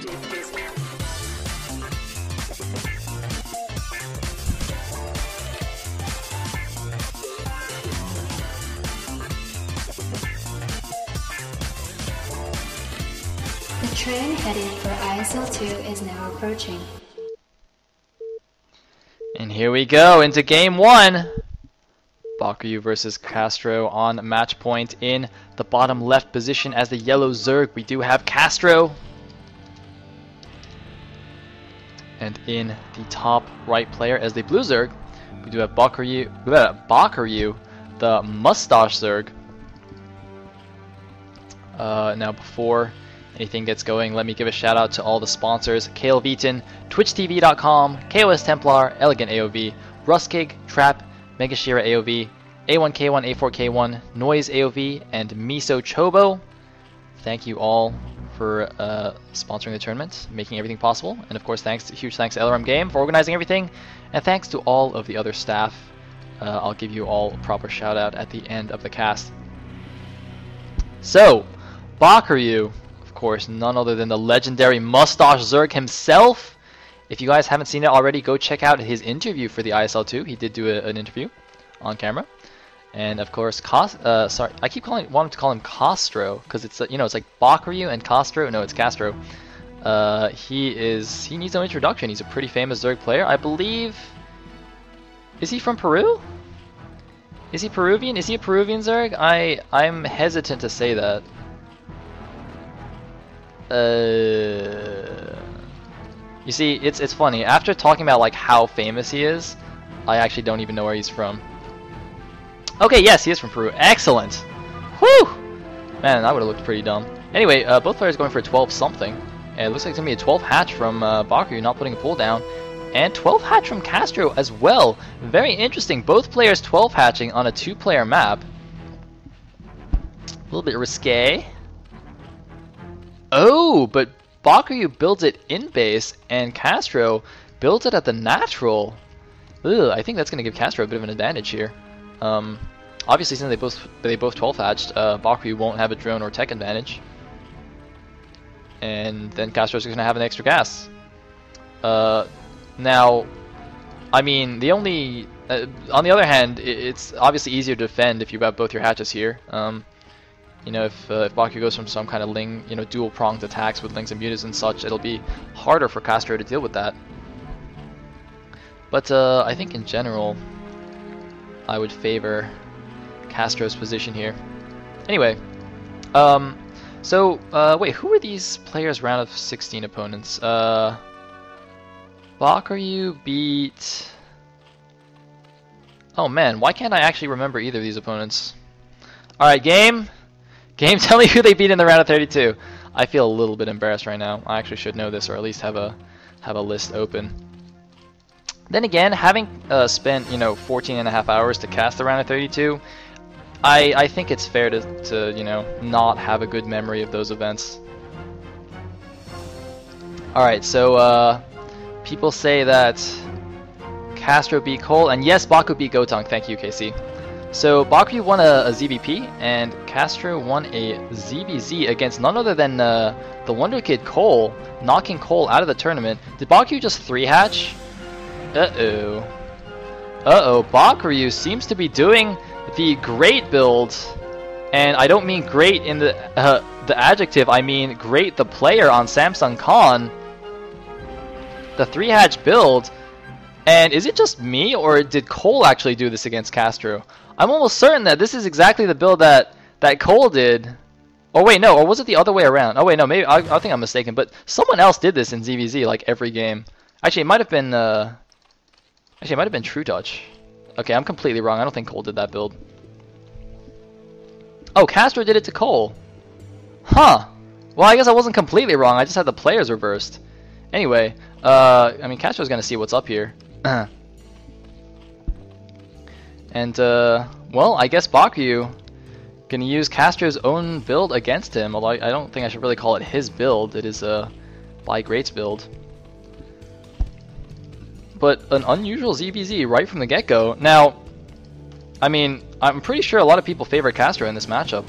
The train headed for ISL2 is now approaching. And here we go into game 1. Bakuryu versus CastrO on match point in the bottom left position as the yellow Zerg. We do have CastrO. And in the top right player as the blue Zerg, we do have Bakuryu, the mustache Zerg. Now before anything gets going, let me give a shout out to all the sponsors: Kale Veton, TwitchTV.com, KOS Templar, Elegant AOV, Ruskig, Trap, Megashira AOV, A1K1, A4K1, Noise AOV, and Miso Chobo. Thank you all for sponsoring the tournament, making everything possible. And of course, huge thanks to LRM Game for organizing everything. And thanks to all of the other staff. I'll give you all a proper shout out at the end of the cast. So, Bakuryu, of course, none other than the legendary Mustache Zerg himself. If you guys haven't seen it already, go check out his interview for the ISL2. He did do an interview on camera. And of course, sorry, I keep wanting to call him CastrO because it's it's like Bakuryu and CastrO. No, it's CastrO. He needs no introduction. He's a pretty famous Zerg player, I believe. Is he from Peru? Is he Peruvian? Is he a Peruvian Zerg? I'm hesitant to say that. You see, it's funny. After talking about like how famous he is, I actually don't even know where he's from. Okay, yes, he is from Peru. Excellent. Whew! Man, that would have looked pretty dumb. Anyway, both players going for a 12-something. And it looks like it's going to be a 12 hatch from Bakuryu, not putting a pull down. And 12 hatch from CastrO as well. Very interesting. Both players 12 hatching on a 2-player map. A little bit risque. Oh, but Bakuryu builds it in base, and CastrO builds it at the natural. Ugh, I think that's going to give CastrO a bit of an advantage here. Obviously, since they both 12 hatched, Bakuryu won't have a drone or tech advantage, and then CastrO's going to have an extra gas. Now, I mean, the only on the other hand, it's obviously easier to defend if you have both your hatches here. You know, if Bakuryu goes from some kind of Ling, dual pronged attacks with Lings and Mutas and such, it'll be harder for CastrO to deal with that. But I think in general, I would favor CastrO's position here. Anyway, wait, who are these players' round of 16 opponents? Bakuryu beat... Oh man, why can't I actually remember either of these opponents? Alright, game, tell me who they beat in the round of 32. I feel a little bit embarrassed right now. I actually should know this, or at least have a list open. Then again, having spent 14.5 hours to cast the round of 32, I think it's fair to not have a good memory of those events. All right, so people say that CastrO beat Cole, and yes, Baku beat Gotong. Thank you, KC. So Bakuryu won a ZVP, and CastrO won a ZVZ against none other than the Wonder Kid Cole, knocking Cole out of the tournament. Did Bakuryu just 3-hatch? Uh-oh. Uh-oh, Bakuryu seems to be doing the great build, and I don't mean great in the adjective, I mean great the player on Samsung Con. The 3-hatch build, and is it just me, or did Cole actually do this against CastrO? I'm almost certain that this is exactly the build that Cole did. Oh wait, no, or was it the other way around? Oh wait, no, maybe I think I'm mistaken, but someone else did this in ZVZ like every game. Actually, it might have been True Touch. Okay, I'm completely wrong. I don't think Cole did that build. Oh, CastrO did it to Cole. Huh. Well, I guess I wasn't completely wrong. I just had the players reversed. Anyway, I mean, CastrO's gonna see what's up here. And, well, I guess Bakuryu gonna use CastrO's own build against him, although I don't think I should really call it his build. It is By Great's build. But an unusual ZVZ right from the get-go. Now, I mean, I'm pretty sure a lot of people favor CastrO in this matchup.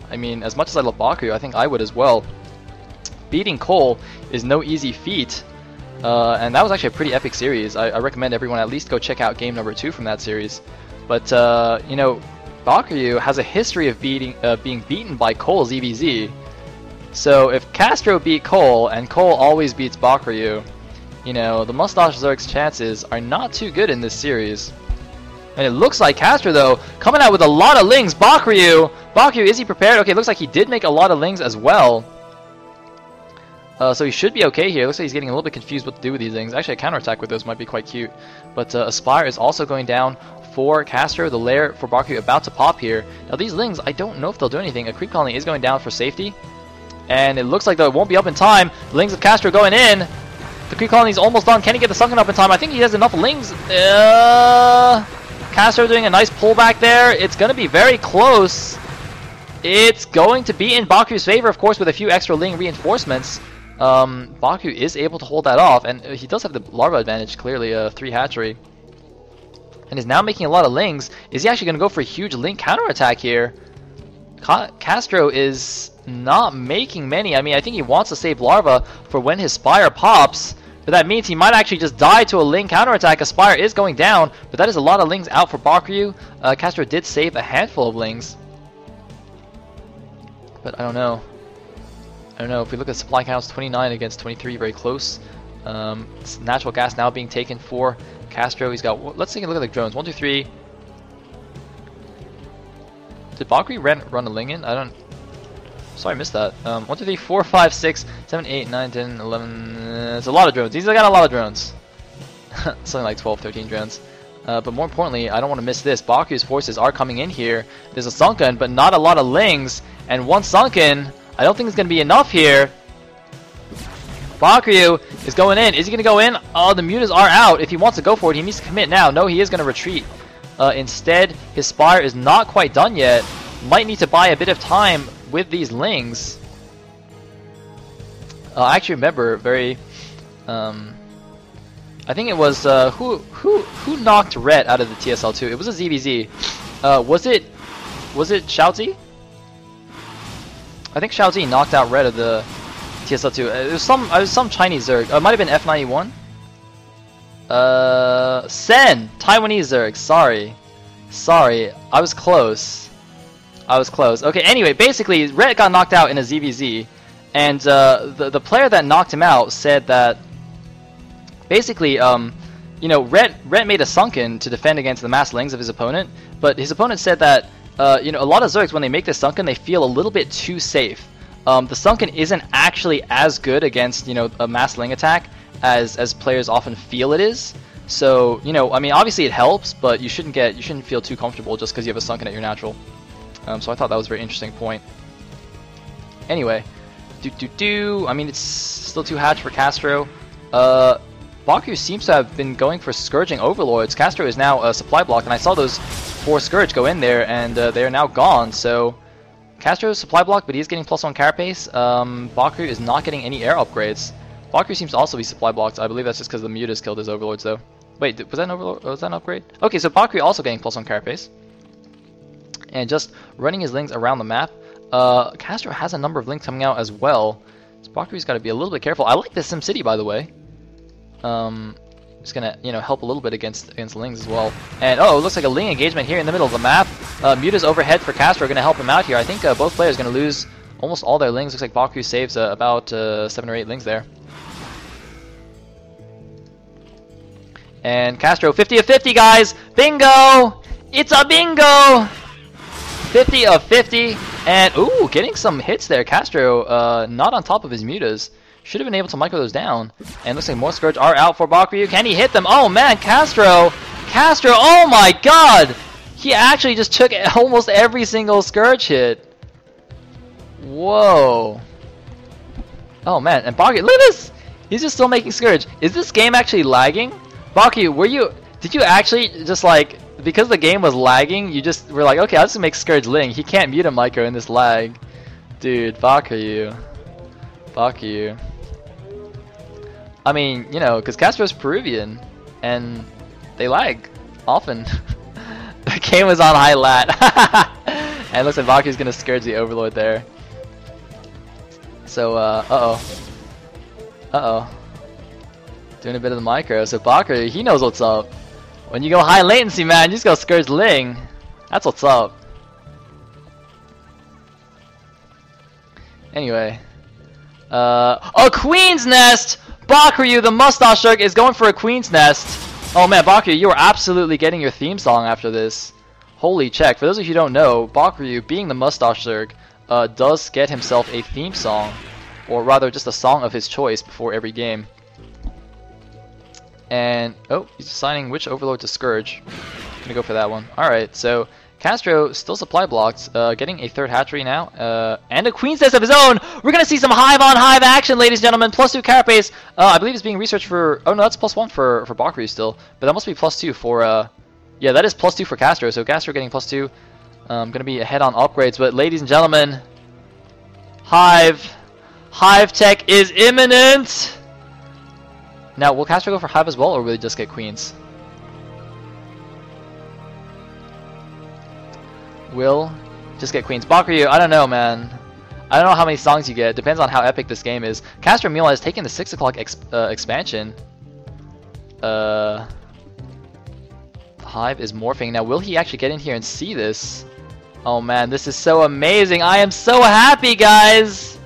I mean, as much as I love Bakuryu, I think I would as well. beating Cole is no easy feat. And that was actually a pretty epic series. I recommend everyone at least go check out game number 2 from that series. But, you know, Bakuryu has a history of being beaten by Cole's EVZ. So if CastrO beat Cole, and Cole always beats Bakuryu, you know, the Mustache Zerg's chances are not too good in this series. And it looks like CastrO, though, coming out with a lot of lings. Bakuryu, is he prepared? Okay, it looks like he did make a lot of lings as well. So he should be okay here. Looks like he's getting a little bit confused what to do with these things. Actually, a counterattack with those might be quite cute. But Aspire is also going down for CastrO. The lair for Bakuryu about to pop here. Now these lings, I don't know if they'll do anything. A creep colony is going down for safety. And it looks like though it won't be up in time. The lings of CastrO going in. The creep colony's almost done. Can he get the sunken up in time? I think he has enough lings. CastrO doing a nice pullback there. It's going to be very close. It's going to be in Bakuryu's favor, of course, with a few extra ling reinforcements. Bakuryu is able to hold that off, and he does have the larva advantage, clearly, 3 hatchery. And is now making a lot of lings. Is he actually going to go for a huge ling counterattack here? CastrO is not making many. I mean, I think he wants to save larva for when his Spire pops. But that means he might actually just die to a ling counterattack. A Spire is going down, but that is a lot of lings out for Bakuryu. CastrO did save a handful of lings. But I don't know. If we look at supply counts, 29 against 23, very close. It's natural gas now being taken for CastrO. He's got, let's take a look at the drones. 1, 2, 3. Did Bakuryu run a ling in? I don't. Sorry, I missed that. 1, 2, 3, 4, 5, 6, 7, 8, 9, 10, 11. It's a lot of drones. He's got a lot of drones. Something like 12, 13 drones. But more importantly, I don't want to miss this. Bakuryu's forces are coming in here. There's a sunken, but not a lot of lings. And one sunken, I don't think it's going to be enough here. Bakuryu is going in. Is he going to go in? Oh, the mutas are out. If he wants to go for it, he needs to commit now. No, he is going to retreat. Instead, his Spire is not quite done yet. Might need to buy a bit of time with these lings. I actually remember very... I think it was... who knocked Ret out of the TSL2? It was a ZVZ. Was it Xiaozi? I think Xiaozi knocked out Ret of the TSL2. It was some Chinese Zerg. It might have been F91. Sen! Taiwanese Zerg. Sorry. I was close. Okay, anyway, basically, Ret got knocked out in a ZVZ. And the player that knocked him out said that basically, you know, Ret made a sunken to defend against the mass lings of his opponent, but his opponent said that you know, a lot of Zergs, when they make this sunken, they feel a little bit too safe. The sunken isn't actually as good against, you know, a mass ling attack as players often feel it is. So, you know, I mean, obviously it helps, but you shouldn't feel too comfortable just because you have a sunken at your natural. So I thought that was a very interesting point. Anyway, I mean, it's still 2 hatch for CastrO. Bakuryu seems to have been going for Scourging Overlords. CastrO is now a supply block, and I saw those 4 Scourge go in there, and they are now gone. So CastrO's supply block, but he is getting +1 carapace. Bakuryu is not getting any air upgrades. Bakuryu seems to also be supply blocked. I believe that's just because the mutas killed his Overlords, though. Wait, was that an Overlord? Was that an upgrade? Okay, so Bakuryu also getting +1 carapace. And just running his lings around the map. CastrO has a number of lings coming out as well. So Bakuryu's got to be a little bit careful. I like this SimCity, by the way. It's gonna, you know, help a little bit against lings as well. And oh, it looks like a ling engagement here in the middle of the map. Mutas overhead for CastrO are gonna help him out here. I think both players are gonna lose almost all their lings. Looks like Bakuryu saves about 7 or 8 lings there. And CastrO 50 of 50, guys! Bingo! It's a bingo! 50 of 50, and ooh, getting some hits there. CastrO not on top of his mutas. Should have been able to micro those down. And looks like more Scourge are out for Bakuryu. Can he hit them? Oh man, CastrO, oh my god! He actually just took almost every single Scourge hit. Whoa. Oh man, and Bakuryu, look at this! He's just still making Scourge. Is this game actually lagging? Bakuryu, did you actually just like, because the game was lagging, you just were like, okay, I'll just make Scourge Ling. He can't mute a micro in this lag. Dude, Bakuryu. I mean, you know, because CastrO's Peruvian, and they lag often. The game was on high lat. And it looks like Bakuryu's going to Scourge the Overlord there. So, doing a bit of the micro. So Bakuryu, he knows what's up. When you go high latency, man, you just go Scourge Ling. That's what's up. Anyway. A Queen's Nest! Bakuryu, the Mustache Shark, is going for a Queen's Nest. Oh man, Bakuryu, you are absolutely getting your theme song after this. Holy check. For those of you who don't know, Bakuryu, being the Mustache Shark, does get himself a theme song. Or rather, just a song of his choice before every game. And, oh, he's deciding which Overlord to Scourge. I'm gonna go for that one. Alright, so CastrO still supply blocked, getting a third hatchery now, and a Queen's Nest of his own! We're gonna see some hive-on-hive action, ladies and gentlemen! +2 carapace, I believe is being researched for, oh no, that's +1 for Bakuryu still, but that must be +2 for, yeah, that is +2 for CastrO, so CastrO getting +2, gonna be ahead on upgrades, but ladies and gentlemen, Hive tech is imminent! Now, will CastrO go for Hive as well, or will he just get Queens? Will just get Queens. Bakuryu, I don't know, man. I don't know how many songs you get. Depends on how epic this game is. CastrO meanwhile has taken the 6 o'clock expansion. The Hive is morphing. Now, will he actually get in here and see this? Oh man, this is so amazing. I am so happy, guys!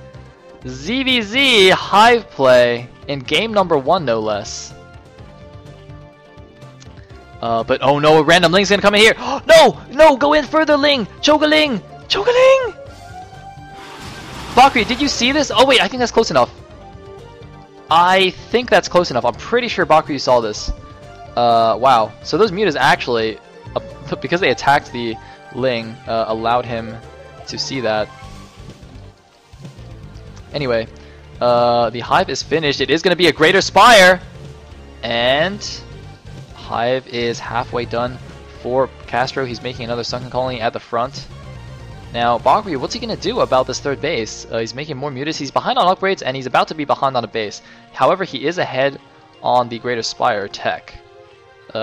ZVZ Hive play in game number 1, no less. But oh no, a random Ling's gonna come in here. No, go in further, Ling. Chogaling. Bakuryu, did you see this? Oh wait, I think that's close enough. I'm pretty sure Bakuryu saw this. Wow. So those mutas actually, because they attacked the Ling, allowed him to see that. Anyway, the Hive is finished. It is going to be a Greater Spire, and Hive is halfway done for CastrO. He's making another Sunken Colony at the front. Now, Bakuryu, what's he going to do about this third base? He's making more mutas. He's behind on upgrades, and he's about to be behind on a base. However, he is ahead on the Greater Spire tech.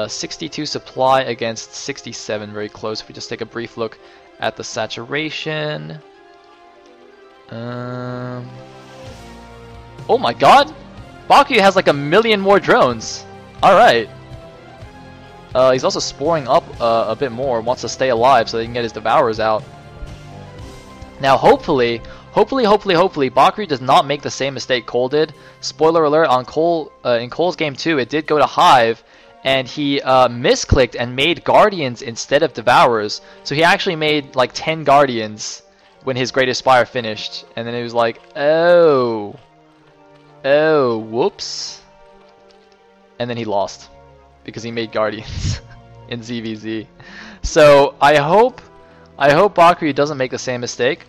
62 supply against 67, very close. If we just take a brief look at the saturation. Oh my god! Bakuryu has like 1,000,000 more drones. Alright. He's also sporing up a bit more, wants to stay alive so they can get his Devourers out. Now hopefully, Bakuryu does not make the same mistake Cole did. Spoiler alert, on Cole, in Cole's game 2, it did go to Hive, and he misclicked and made Guardians instead of Devourers. So he actually made like 10 Guardians when his Greatest Spire finished, and then it was like, oh, whoops. And then he lost because he made Guardians in ZVZ. So I hope Bakuryu doesn't make the same mistake.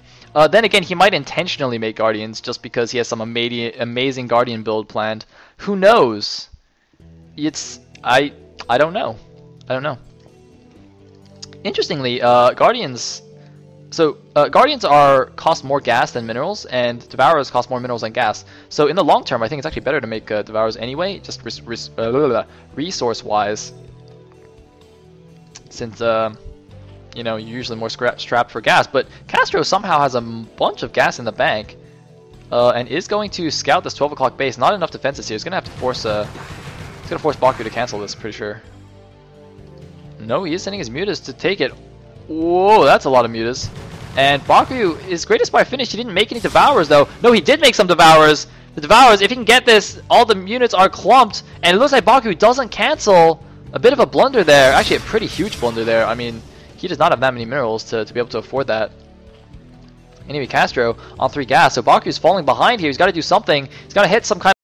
Then again, he might intentionally make Guardians just because he has some amazing Guardian build planned. Who knows? I don't know. Interestingly, Guardians. So Guardians cost more gas than minerals, and Devourers cost more minerals than gas. So in the long term, I think it's actually better to make Devourers anyway, just resource-wise, since you know, you're usually more strapped for gas. But CastrO somehow has a bunch of gas in the bank, and is going to scout this 12 o'clock base. Not enough defenses here. He's gonna have to force Bakuryu to cancel this. Pretty sure. No, he is sending his mutas to take it. Whoa, that's a lot of mutas. And Bakuryu, his Greatest Spire finished. He didn't make any Devourers though. No, he did make some Devourers. The Devourers, if he can get this, all the units are clumped, and it looks like Bakuryu doesn't cancel. A bit of a blunder there. Actually, a pretty huge blunder there. I mean, he does not have that many minerals to be able to afford that. Anyway, CastrO on 3 gas. So Bakuryu's falling behind here. He's got to do something. He's got to hit some kind